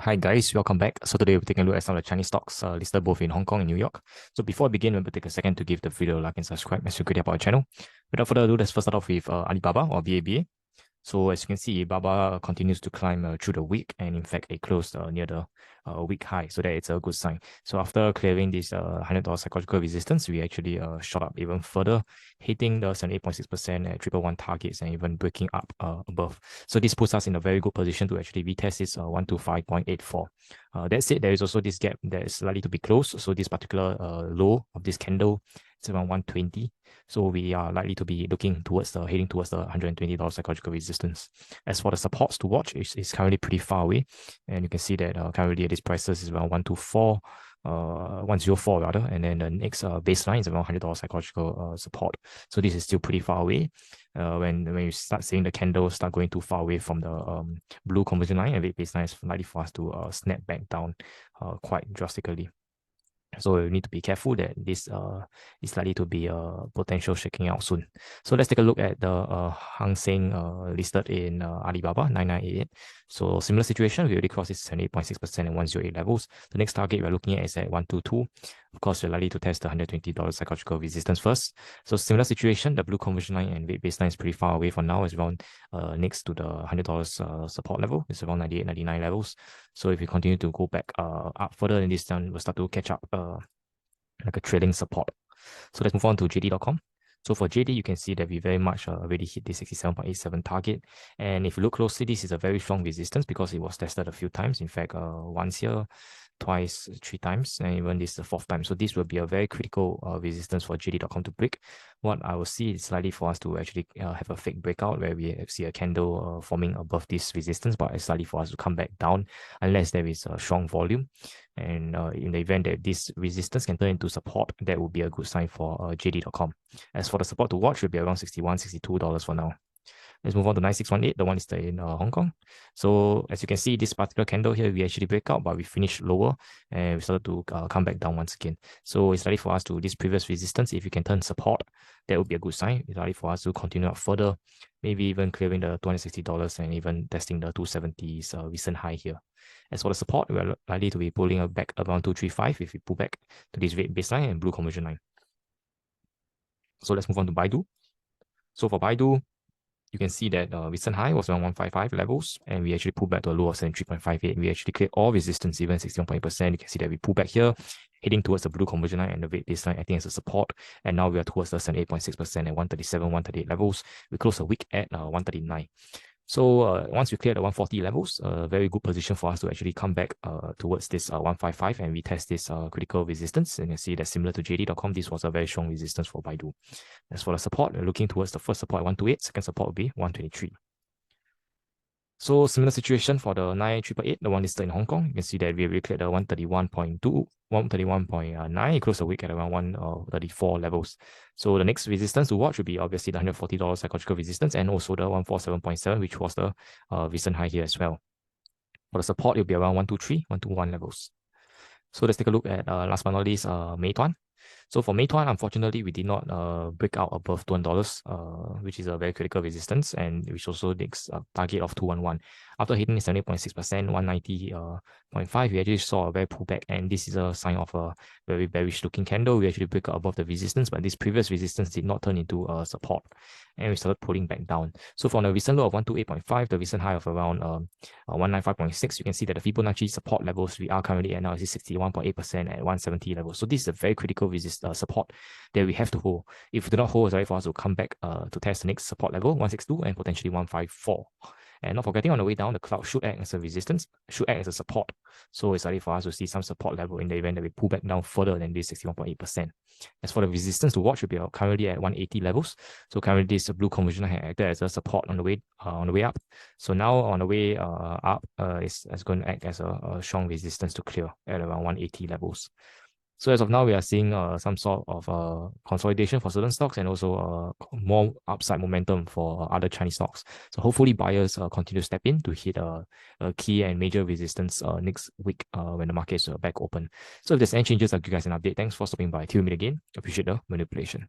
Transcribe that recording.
Hi guys, welcome back. So today we're taking a look at some of the Chinese stocks listed both in Hong Kong and New York. So before I begin, remember to take a second to give the video a like and subscribe as you could help our channel. Without further ado, let's first start off with Alibaba or BABA. So as you can see, Baba continues to climb through the week, and in fact, it closed near the week high, so that it's a good sign. So after clearing this $100 psychological resistance, we actually shot up even further, hitting the 78.6% at 111 targets and even breaking up above. So this puts us in a very good position to actually retest this 125.84. That said, there is also this gap that is likely to be closed. So this particular low of this candle is around 120. So we are likely to be looking towards heading towards the $120 psychological resistance. As for the supports to watch, it's currently pretty far away, and you can see that currently at these prices is around 124. 104 rather, and then the next baseline is around $100 psychological support. So this is still pretty far away. When you start seeing the candles start going too far away from the blue conversion line, and baseline is likely for us to snap back down quite drastically. So you need to be careful that this is likely to be a potential shaking out soon. So let's take a look at the Hang Seng listed in Alibaba 9988. So similar situation, we already crossed this 78.6% and 108 levels. The next target we're looking at is at 122. Of course, we're likely to test the $120 psychological resistance first. So similar situation, the blue conversion line and weight baseline is pretty far away for now. It's around next to the $100 support level. It's around 98, 99 levels. So if we continue to go back up further, then this time we'll start to catch up like a trailing support. So let's move on to JD.com. So for JD, you can see that we very much already hit the 67.87 target. And if you look closely, this is a very strong resistance because it was tested a few times. In fact, once here, twice, three times, and even this is the fourth time. So this will be a very critical resistance for JD.com to break. What I will see is likely for us to actually have a fake breakout where we see a candle forming above this resistance, but it's likely for us to come back down unless there is a strong volume. And in the event that this resistance can turn into support, that would be a good sign for JD.com. As for the support to watch, will be around $61, $62 for now. Let's move on to 9618, the one is in Hong Kong. So as you can see, this particular candle here, we actually break out, but we finished lower and we started to come back down once again. So it's likely for us to, this previous resistance, if you can turn support, that would be a good sign. It's likely for us to continue up further, maybe even clearing the $260 and even testing the 270's recent high here. As for the support, we're likely to be pulling back around 235 if we pull back to this red baseline and blue conversion line. So let's move on to Baidu. So for Baidu, you can see that recent high was around 155 levels, and we actually pulled back to a low of 73.58. We actually cleared all resistance, even 61.8%. You can see that we pull back here, heading towards the blue conversion line and the red baseline acting as a support. And now we are towards the 78.6% and 137, 138 levels. We closed the week at 139. So once we clear the 140 levels, a very good position for us to actually come back towards this 155 and retest this critical resistance. And you see that similar to JD.com, this was a very strong resistance for Baidu. As for the support, we're looking towards the first support at 128, second support will be 123. So similar situation for the 9888, the one listed in Hong Kong. You can see that we cleared the 131.2, 131.9. It closed the week at around 134 levels. So the next resistance to watch would be obviously the $140 psychological resistance and also the 147.7, which was the recent high here as well. For the support, it will be around 123, 121 levels. So let's take a look at last but not least, Meituan. So for Meituan, unfortunately, we did not break out above $200, which is a very critical resistance, and which also takes a target of 211. After hitting 70.6%, 190.5, we actually saw a very pullback, and this is a sign of a very bearish looking candle. We actually break out above the resistance, but this previous resistance did not turn into support, and we started pulling back down. So from the recent low of 128.5, the recent high of around 195.6, you can see that the Fibonacci support levels we are currently at now is 61.8% at 170 levels. So this is a very critical support that we have to hold. If we do not hold, it's right for us to come back to test the next support level, 162 and potentially 154. And not forgetting, on the way down, the cloud should act as a resistance, should act as a support. So it's likely for us to see some support level in the event that we pull back down further than this 61.8%. As for the resistance to watch, we are currently at 180 levels. So currently this blue conversion has acted as a support on the way up. So now on the way up, it's going to act as a strong resistance to clear at around 180 levels. So as of now, we are seeing some sort of consolidation for certain stocks and also more upside momentum for other Chinese stocks. So hopefully buyers continue to step in to hit a key and major resistance next week when the markets are back open. So if there's any changes, I'll give you guys an update. Thanks for stopping by. Till we meet again. Appreciate the manipulation.